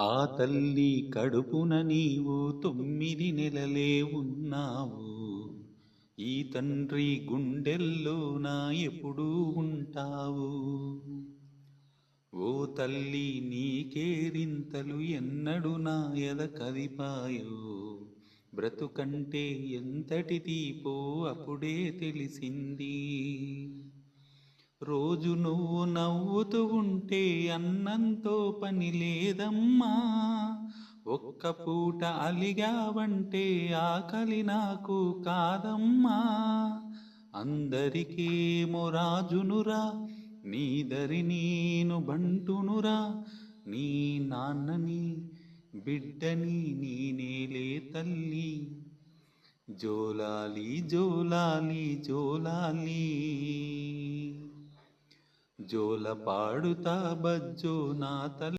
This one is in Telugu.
ఆ తల్లి కడుపున నీవు 9 నెలలే ఉన్నావు. ఈ తండ్రి గుండెల్లోన ఎప్పుడూ ఉంటావు. ఓ తల్లి నీకేరింతలు ఎన్నడు నా ఎద కదిపాయో. బ్రతుకంటే ఎంతటి తీపో అప్పుడే తెలిసింది. రోజు నువ్వు నవ్వుతూ ఉంటే అన్నంతో పని లేదమ్మా. ఒక్క పూట అలిగావంటే ఆకలి నాకు కాదమ్మా. అందరికేమో రాజునురా, నీ దరి నేను బంటునురా. నీ నాన్నని బిడ్డని నేనేలే తల్లి. జోలాలి జోలాలి జోలాలి, జోల పాడుతా బజ్జో నా తల్లి.